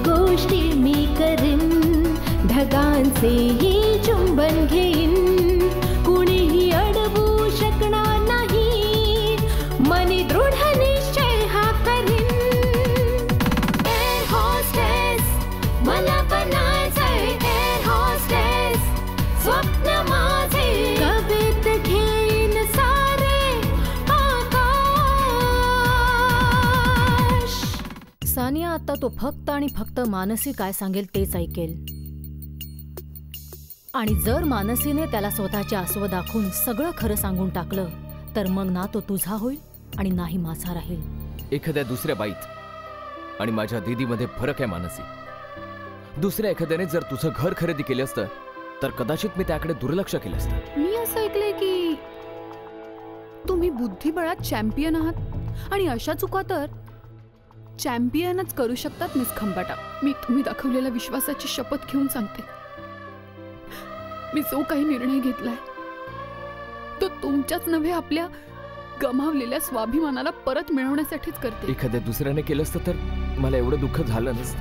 गोष्टी मी करीन, ढगांचेही चुंबन घेईन, कुणीही अडवू शकणार नाही, मनी दृढ निश्चय हा करीन. एअर होस्टेस मला बनायचंय, एअर होस्टेस स्वप्न माझे, कवेत घेईन सारे आकाश. सानिया आता तो फक्त आणि फक्त मानसी काय सांगेल तेच ऐकेल. आणि जर मानसीने त्याला स्वतःचे आसव दाखवून सगळं खरं सांगून टाकलं तर मग ना तो तुझा होईल आणि नाही माझा राहील. एखाद्या दुसऱ्या बाईत आणि माझ्या दीदीमध्ये फरक आहे मानसी. दुसऱ्या एखाद्याने जर तुझं घर खरेदी केलं असतं तर कदाचित मी त्याकडे दुर्लक्ष केलं असतं. मी असं ऐकलंय की तुम्ही बुद्धिबळात चॅम्पियन आहात आणि अशा चुका तर चॅम्पियनच करू शकतात. मिस खंबाटा, मी तुम्ही दाखवलेल्या विश्वासाची शपथ घेऊन सांगते, मी जो काही निर्णय घेतलाय तो तुमच्याच नव्हे आपल्या गमावलेल्या स्वाभिमानाला परत मिळवण्यासाठीच करते. एखाद्या दुसऱ्याने केलं असतं तर मला एवढं दुःख झालं नसतं.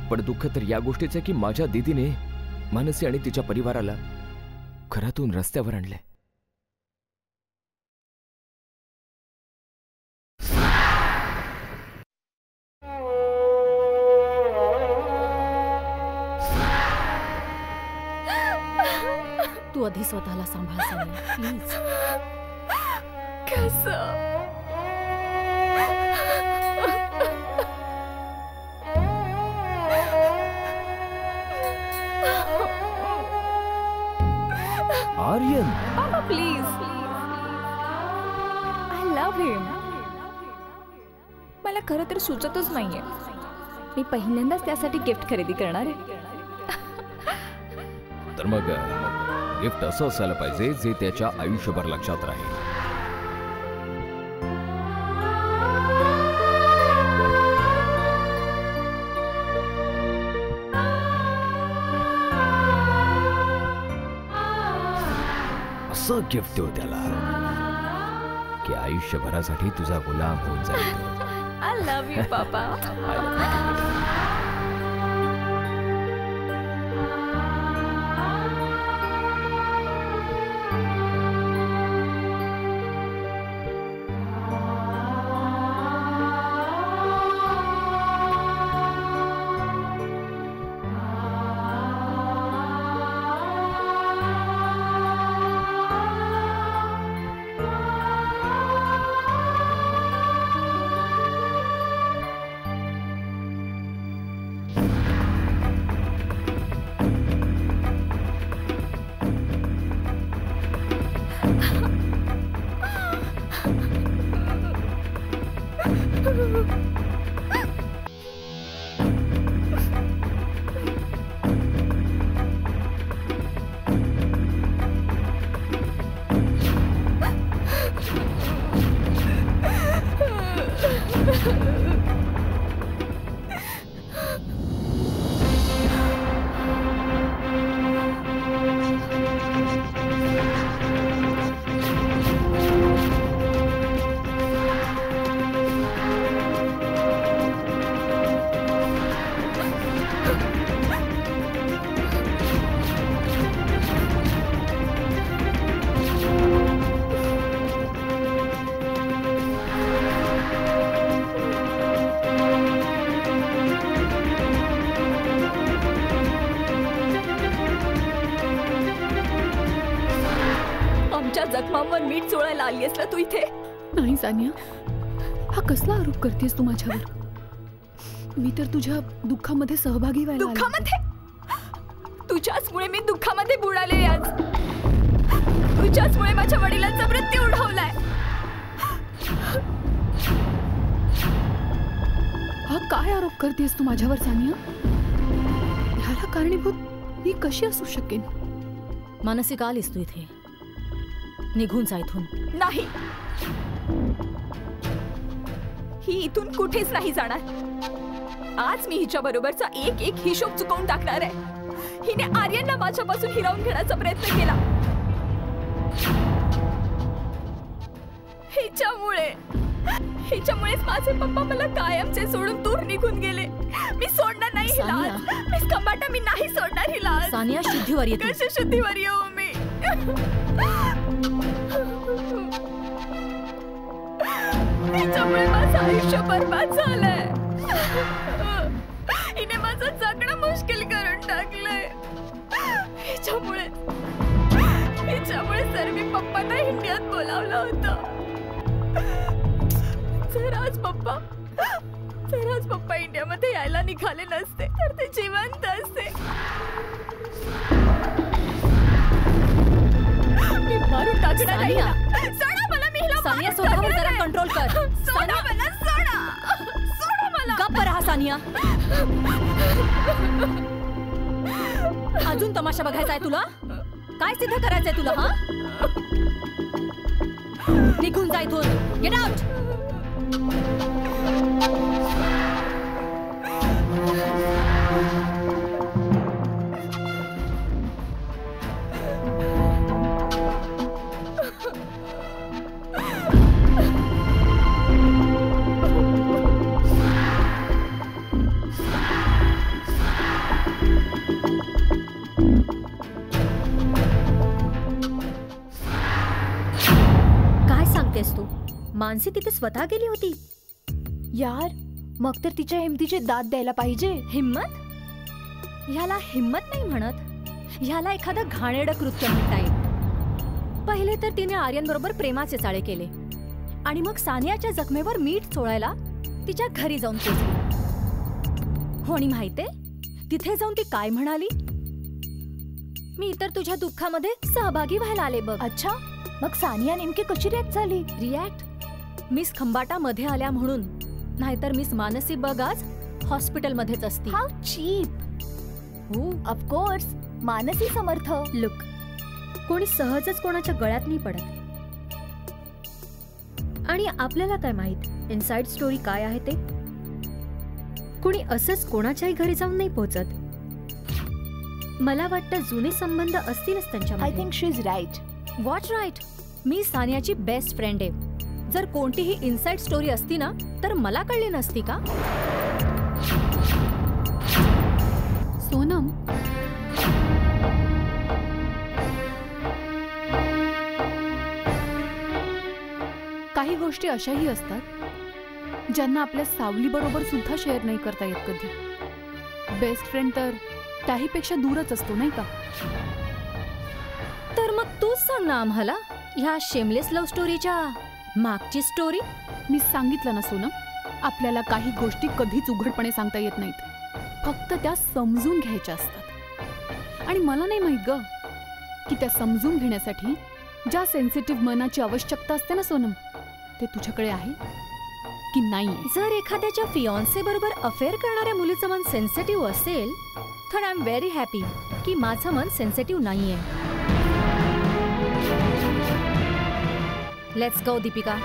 पण दुःख तर या गोष्टीचं की माझ्या दीदीने मानसी आणि तिच्या परिवाराला घरातून रस्त्यावर आणले. तू आधी स्वतःला सांभाळ सानिया, प्लीज. कसं आर्यन, पापा प्लीज, आय लव्ह हिम. मला खरं तर सुचतच नाहीये, मी पहिल्यांदाच त्यासाठी गिफ्ट खरेदी करणार आहे. तर मग गिफ्ट असं असायला पाहिजे जे त्याच्या आयुष्यभर लक्षात राहील. असं गिफ्ट देऊ त्याला की आयुष्यभरासाठी तुझा गुलाम होऊन जाईल. आय लव्ह यू पापा. सानियाच्या जखमांवर मीठ चोळायला आलीयस ना तू इथे? नाही सानिया, हा कसला आरोप करतेस तू माझ्यावर? मी तर तुझ्या दुःखामध्ये सहभागी व्हायला आले. दुःखामध्ये? तुझ्याचमुळे मी दुःखामध्ये बुडाले आज. तुझ्याचमुळे माझ्या वडिलांचा मृत्यू ओढवलाय. हा काय आरोप करतेस तू माझ्यावर सानिया? ह्याला कारणीभूत मी कशी असू शकेन? मानसी का आलीस तू इथे? निघून जा इथून. नाही, ही इथून कुठेच नाही जाणार. आज मी हिच्या बरोबरचा एक एक हिशोब चुकवून टाकणार आहे. हिने आर्यनला माझ्यापासून हिरावून घेण्याचा प्रयत्न केला. हिच्यामुळेच माझे पप्पा मला कायमचे सोडून दूर निघून गेले. मी सोडणार नाही हिला आज. मिस खंबाटा, मी नाही सोडणार हिला आज. सानिया, शुद्धीवर ये तू. कशी शुद्धीवर येऊ मी? हिच्यामुळे माझं आयुष्य बरबाद झालंय. हिने माझं जगणं मुश्किल करून टाकलंय. हिच्यामुळे तर मी पप्पांना इंडियात बोलावलं होतं. जर आज पप्पा इंडियामध्ये यायला निघाले नसते तर ते जिवंत असते. मी मारून टाकणार नाही. सोडा मला, मी हिला सानिया, स्वतःवर जरा कंट्रोल कर. सोडा मला, सोडा मला. गप्प रहा सानिया. अजून तमाशा बघायचा आहे तुला? काय सिद्ध करायचंय तुला? हा, निघून जा इथून. Get out. तू मानसी तिथे स्वतः गेली होती यार. मग तर तिच्या हिमतीची दाद द्यायला पाहिजे. हिम्मत? ह्याला हिम्मत नाही म्हणत, ह्याला एखादं घाणेरडं कृत्य म्हणता येईल. पहिले तर तिने आर्यन बरोबर प्रेमाचे चाळे केले आणि मग सानियाच्या जखमेवर मीठ चोळायला तिच्या घरी जाऊन पोचली. हो, आणि माहितीये तिथे जाऊन ती काय म्हणाली? मी तर तुझ्या दुःखामध्ये सहभागी व्हायला आले बघ. अच्छा, मग सानिया नेमकी कशी रिॲक्ट झाली? रिॲक्ट? मिस खंबाटा मध्ये आल्या म्हणून, नाहीतर मिस मानसी बघ आज हॉस्पिटलमध्येच असती. How cheap. हो, ऑफकोर्स मानसी समर्थ. लुक, कोणी सहजच कोणाच्या गळ्यात नाही पडत. आणि आपल्याला काय माहित इनसाइड स्टोरी काय आहे ते? कोणी असंच कोणाच्याही घरी जाऊन नाही पोहोचत. मला वाटतं जुने संबंध असतीलच त्यांच्यामध्ये. I think she is right. What right? मी सानियाची बेस्ट फ्रेंड आहे. जर कोणतीही इनसाइड स्टोरी असती ना तर मला कळली नसती का? सोनम, काही गोष्टी अशाही असतात ज्यांना आपल्या सावली बरोबर सुद्धा शेअर नाही करता येत कधी. बेस्ट फ्रेंड तर त्याहीपेक्षा दूरच असतो, नाही का? तर मग तूच सांग ना आम्हाला ह्या शेमलेस लव्ह स्टोरीच्या मागची स्टोरी. मी सांगितलं ना सोनम, आपल्याला काही गोष्टी कधीच उघडपणे सांगता येत नाहीत, फक्त त्या समजून घ्यायच्या असतात. आणि मला नाही माहित ग की त्या समजून घेण्यासाठी ज्या सेन्सिटिव्ह मनाची आवश्यकता असते ना सोनम, ते तुझ्याकडे आहे की नाही. जर एखाद्याच्या फियॉन्से बरोबर अफेअर करणाऱ्या मुलीचं मन सेन्सिटिव्ह असेल तर आय एम व्हेरी हॅपी की माझं मन सेन्सिटिव्ह नाहीये. Let's go Deepika.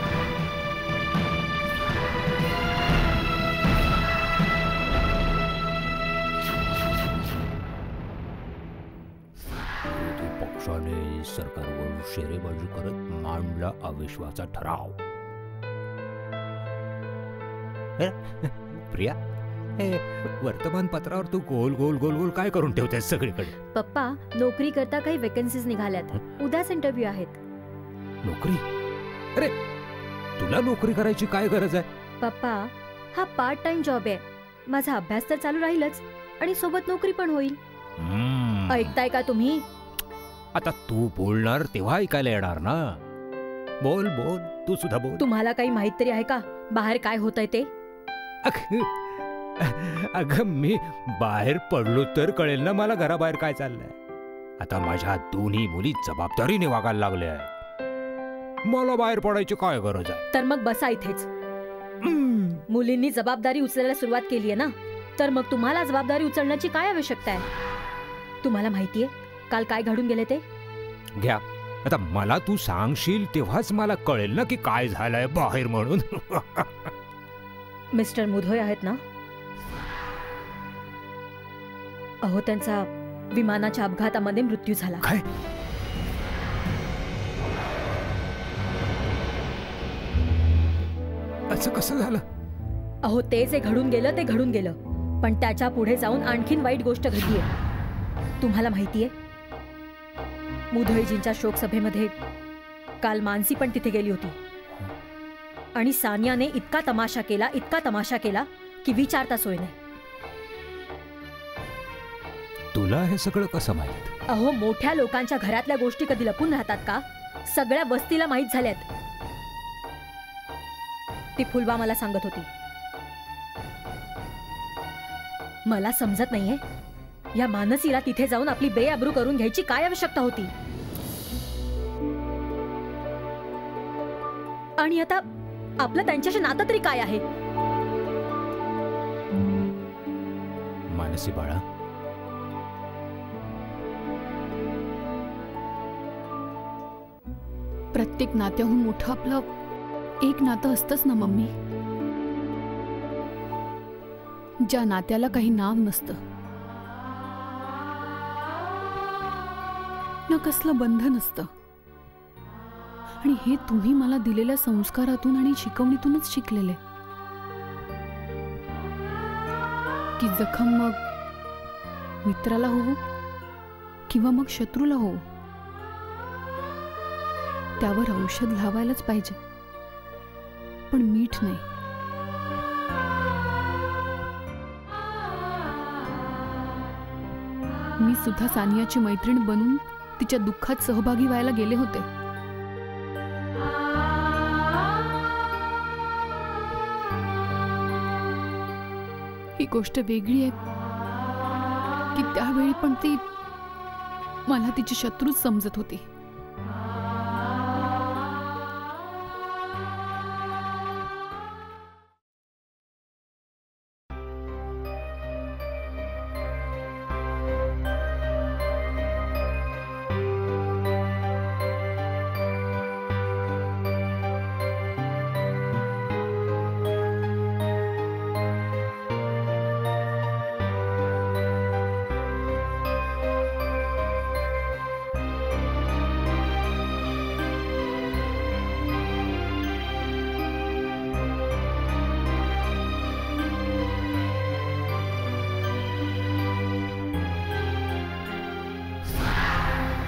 पक्षाने सरकारवर शेरेबाजी करत मांडला अविश्वासाचा ठराव. प्रिया, वर्तमानपत्रावर तू गोल गोल गोल गोल काय करून ठेवतेस सगळीकडे? पप्पा, नोकरी करता काही वेकन्सीज निघाल्यात. उद्याच इंटरव्ह्यू आहेत. नोकरी? अरे, तुला नोकरी करायची काय गरज आहे? पप्पा, हा पार्ट टाइम जॉब आहे. माझा अभ्यास तर चालू राहीलच आणि सोबत नोकरी पण होईल. ऐकताय का तुम्ही? आता तू बोलणार तेव्हा ऐकायला येणार ना. बोल बोल, तू सुद्धा बोल. तुम्हाला काही माहित तरी आहे का बाहेर काय होतंय ते? अगं मी बाहेर पडलो तर कळेल ना मला घराबाहेर काय चाललंय. आता माझ्या दोन्ही मुली जबाबदारीने वागायला लागल्या आहेत. मला बाहेर पडायची काय गरज आहे? तर मग बसा इथेच. मुलींनी जबाबदारी उचलायला सुरुवात केली आहे ना, तर मग तुम्हाला जबाबदारी उचलण्याची काय आवश्यकता आहे? तुम्हाला माहितीये काल काय घडून गेले ते? घ्या, आता मला तू सांगशील तेव्हाच मला कळेल ना की काय झालंय बाहेर म्हणून. मिस्टर मुधोय आहेत ना? अहो, त्यांचा विमानाच्या अपघातामध्ये मृत्यू झाला. काय? असं कसं झालं? अहो, ते जे घडून गेलं ते घडून गेलं, पण त्याच्या पुढे जाऊन आणखीन वाईट गोष्ट घडलीये. तुम्हाला माहितीये मुधोईजींच्या शोक सभेमध्ये काल मानसी पण तिथे गेली होती आणि सानियाने इतका तमाशा केला की विचारता सोय नाही. तुला हे सगळं कसं माहित? अहो, मोठ्या लोकांच्या घरातल्या गोष्टी कधी लपून राहतात का? सगळ्या वस्तीला माहीत झाल्यात. ती फुलवा मला सांगत होती. मला समजत नाहीये या मानसीला तिथे जाऊन आपली बेअब्रू करून घ्यायची काय आवश्यकता होती. आणि आता आपलं त्यांच्याशी नातं तरी काय आहे? मानसी बाळा, प्रत्येक नात्याहून मोठं आपलं एक नातं असतंच ना मम्मी. ज्या नात्याला काही नाव नसतं, न कसलं बंधन असतं. आणि हे तुम्ही मला दिलेल्या संस्कारातून आणि शिकवणीतूनच शिकलेले की जखम मग मित्राला होवो किंवा मग शत्रूला होवो, त्यावर औषध लावायलाच पाहिजे, पण मीठ नाही. मी सुद्धा सानियाची मैत्रीण बनून तिच्या दुःखात सहभागी व्हायला गेले होते. ही गोष्ट वेगळी आहे की त्यावेळी पण ती मला तिची शत्रूच समजत होती.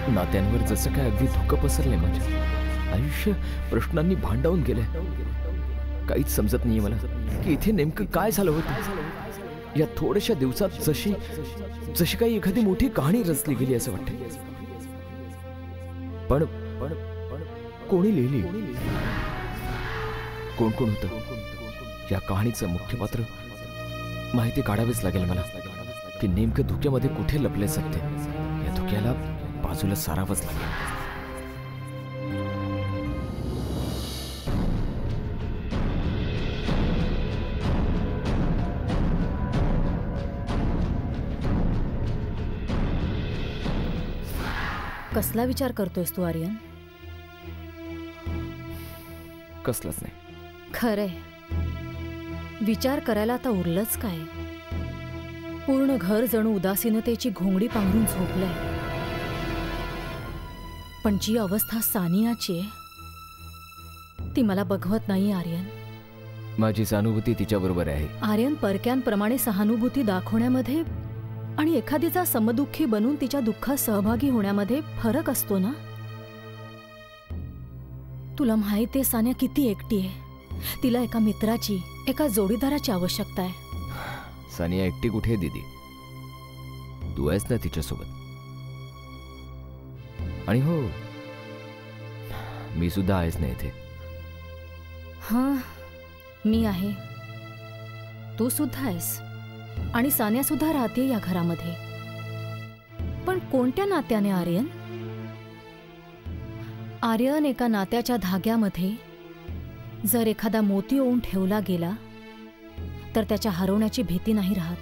नात्यांवर जसं काय अगदी धुकं पसरलंय. माझे आयुष्य प्रश्नांनी भांडावून गेले. काहीच समजत नाहीये मला की इथे नेमकं काय झालं होतं. या थोड्याशा दिवसात जशी काही एखादी मोठी कहाणी रचली गेली असं वाटतं. पण कोणी लिहिली, कोण कोण होतं या कहाणीचं मुख्य पात्र माहिती काढावीच लागेल मला की नेमकं धुक्यामध्ये कुठे लपले सत्य. या धुक्याला बाजूला सारावंच लागेल. कसला विचार करतोयस तू आर्यन? कसलंच नाही. खरंय, विचार करायला आता उरलंच काय? पूर्ण घर जणू उदासीनतेची घोंगडी पांघरून झोपलंय. पण जी अवस्था सानियाची आहे ती मला बघवत नाही आर्यन. माझी सहानुभूती तिच्याबरोबर आहे. आर्यन, परक्यांप्रमाणे सहानुभूती दाखवण्यामध्ये आणि एखादीचा समदुःखी बनून तिच्या दुःखात सहभागी होण्यामध्ये फरक असतो ना. तुला माहिती आहे सानिया किती एकटी आहे. तिला एका मित्राची, एका जोडीदाराची आवश्यकता आहे. सानिया एकटी कुठे दीदी? तू आहेस ना तिच्यासोबत. आणि हो, मी सुद्धा आहेच ना इथे. हां, मी आहे, तू सुद्धा आहेस आणि सान्या सुद्धा राहते या घरामध्ये. पण कोणत्या नात्याने आर्यन? आर्यन एका नात्याच्या धाग्यामध्ये जर एखादा मोती ओवून ठेवला गेला तर त्याच्या हरवण्याची भीती नाही राहत.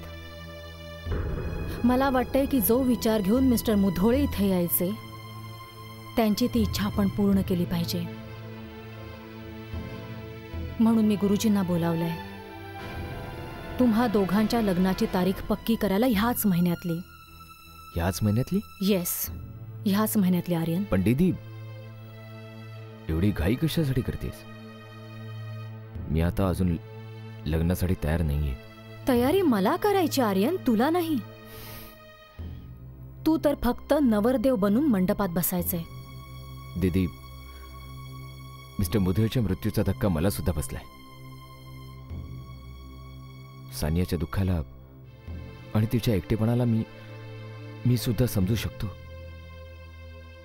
मला वाटतंय की जो विचार घेऊन मिस्टर मुधोळे इथे यायचे त्यांची ती इच्छा आपण पूर्ण केली पाहिजे. म्हणून मी गुरुजींना बोलावलंय. तुम्हा दोघांच्या लग्नाची तारीख पक्की करायला ह्याच महिन्यातली. याच महिन्यातली? येस, ह्याच महिन्यातली आर्यन. पण दीदी, एवढी घाई कशासाठी करतेस? मी आता अजून लग्नासाठी तयार नाहीये. तयारी मला करायची आर्यन, तुला नाही. तू तर फक्त नवरदेव बनून मंडपात बसायचंय. दीदी, मिस्टर मुधोळच्या मृत्यूचा धक्का मला सुद्धा बसलाय. सानियाच्या दुःखाला आणि तिच्या एकटेपणाला मी सुद्धा समजू शकतो.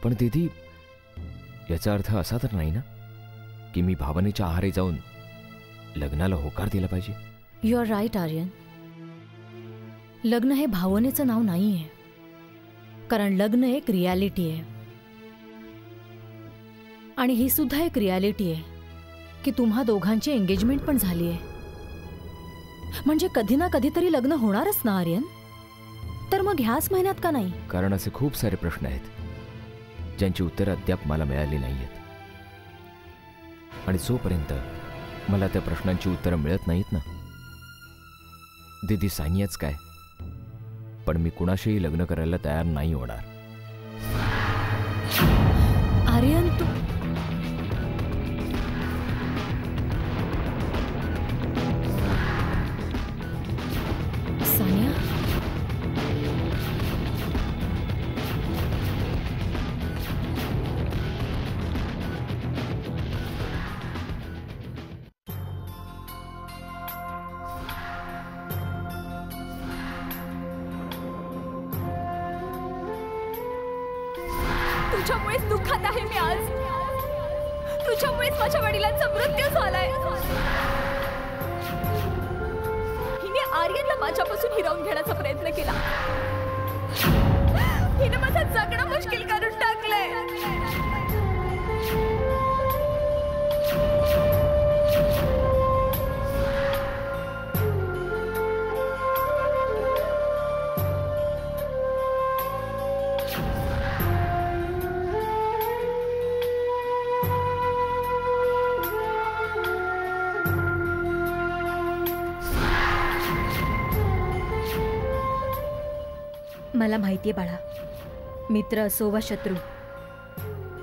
पण दीदी, याचा अर्थ असा तर नाही ना की मी भावनेच्या आहारी जाऊन लग्नाला होकार दिला पाहिजे. You are right Aryan. लग्न हे भावनेचं नाव नाहीये, कारण लग्न एक रियालिटी आहे. आणि ही सुद्धा एक रियालिटी आहे की तुम्हा दोघांची एंगेजमेंट पण झाली आहे. म्हणजे कधी ना कधीतरी लग्न होणारच ना आर्यन. तर मग ह्याच महिन्यात का नाही? कारण असे खूप सारे प्रश्न आहेत ज्यांची उत्तरं अद्याप मला मिळाली नाहीयेत. आणि जोपर्यंत मला त्या प्रश्नांची उत्तरं मिळत नाहीत ना, दीदी, सानियाच काय, पण मी कुणाशीही लग्न करायला तयार नाही होणार. आर्यन, तू सानिया, तुझ्यामुळेच दुःखात आहे मी आज. तुझ्यामुळेच माझ्या वडिलांचा मृत्यू झालाय. हिने आर्यनला माझ्यापासून हिरावून घेण्याचा प्रयत्न केला. हिने माझं जगणं मुश्किल करून टाकलंय. मला माहितीये बाळा, मित्र असो वा शत्रू,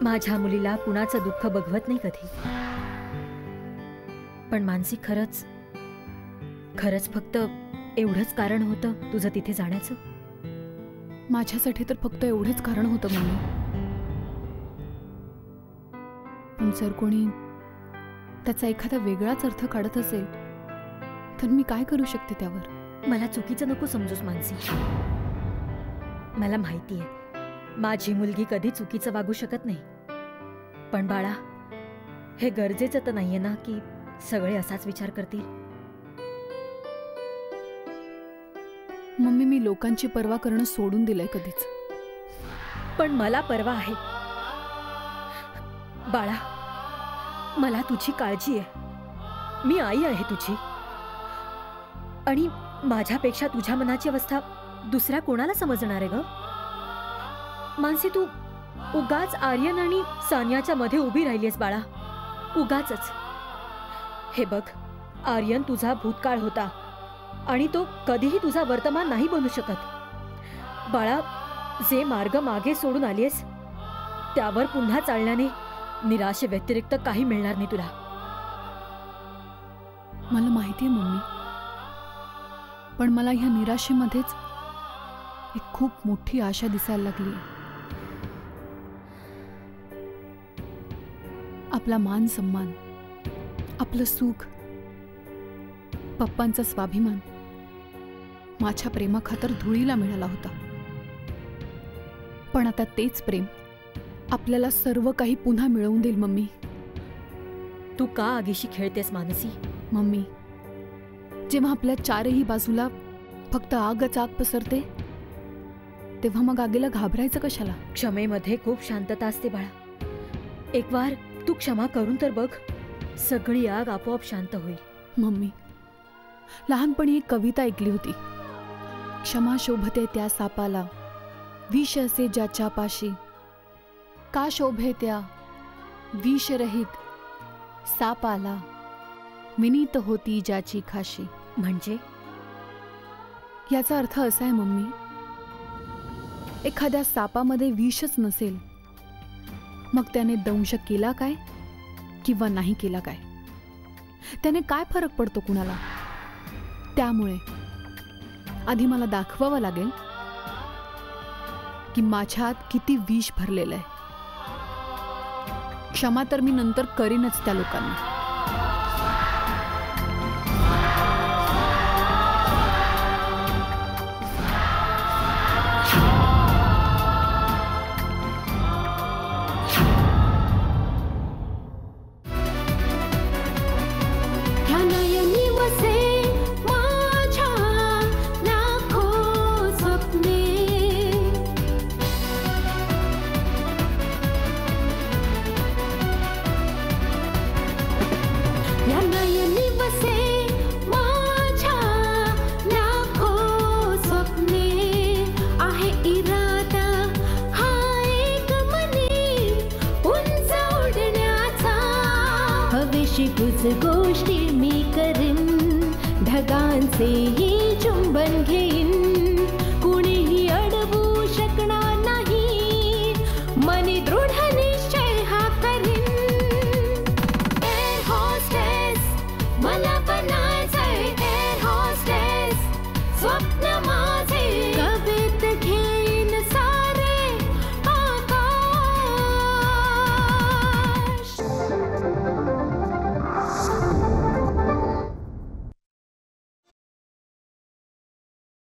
माझ्या मुलीला कुणाचं दुःख बघवत नाही कधी. पण मानसी, खरंच फक्त एवढंच कारण होतं तुझं तिथे जाण्याचं? माझ्यासाठी तर फक्त एवढेच कारण होतं मम्मी. पण जर कोणी त्याचा एखादा वेगळाच अर्थ काढत असेल तर मी काय करू शकते त्यावर? मला चुकीचं नको समजूस मानसी. मला माहितीये माझी मुलगी कधी चुकीचं वागू शकत नाही. पण बाळा, हे गरजेचं तर नाहीये ना की सगळे असाच विचार करतील. मम्मी, मी लोकांची पर्वा करणं सोडून दिलंय कधीच. पण मला पर्वा आहे बाळा. मला तुझी काळजी आहे. मी आई आहे तुझी. आणि माझ्यापेक्षा तुझ्या मनाची अवस्था दुसऱ्या कोणाला समजणार आहे ग? मानसी, तू उगाच आर्यन आणि सानियाच्या मध्ये उभी राहिलीस बाळा, उगाचच. हे बघ, आर्यन तुझा भूतकाळ होता आणि तो कधीही तुझा वर्तमान नाही बनू शकत. बाळा, जे मार्ग मागे सोडून आलीस त्यावर पुन्हा चालण्याने निराशे व्यतिरिक्त काही मिळणार नाही तुला. मला माहितीये मम्मी, पण मला ह्या निराशेमध्येच एक खूप मोठी आशा दिसायला लागली. आपला मान सन्मान, आपलं सुख, पप्पांचा स्वाभिमान माझ्या प्रेमाखातर धुळीला मिळाला होता. पण आता तेच प्रेम आपल्याला सर्व काही पुन्हा मिळवून देईल मम्मी. तू का आगीशी खेळतेस मानसी? मम्मी, जेव्हा आपल्या चारही बाजूला फक्त आगच आग पसरते तेव्हा मग आगीला घाबरायचं कशाला? क्षमेमध्ये खूप शांतता असते बाळा. एक वार तू क्षमा करून तर बघ, सगळी आग आपोआप शांत होईल. मम्मी, लहानपणी एक कविता ऐकली होती. क्षमा शोभते त्या सापाला, विष असे ज्याच्या पाशी, का शोभे त्या विषरहित सापाला, विनीत होती ज्याची खाशी. म्हणजे याचा अर्थ असा आहे मम्मी, एखाद्या सापामध्ये विषच नसेल मग त्याने दंश केला काय किंवा नाही केला काय, त्याने काय फरक पडतो कुणाला? त्यामुळे आधी मला दाखवावं लागेल की माझ्यात किती विष भरलेलं आहे. क्षमा तर मी नंतर करीनच त्या लोकांना. गोष्टी मी करीन, ढगांचेही चुंबन घेईन.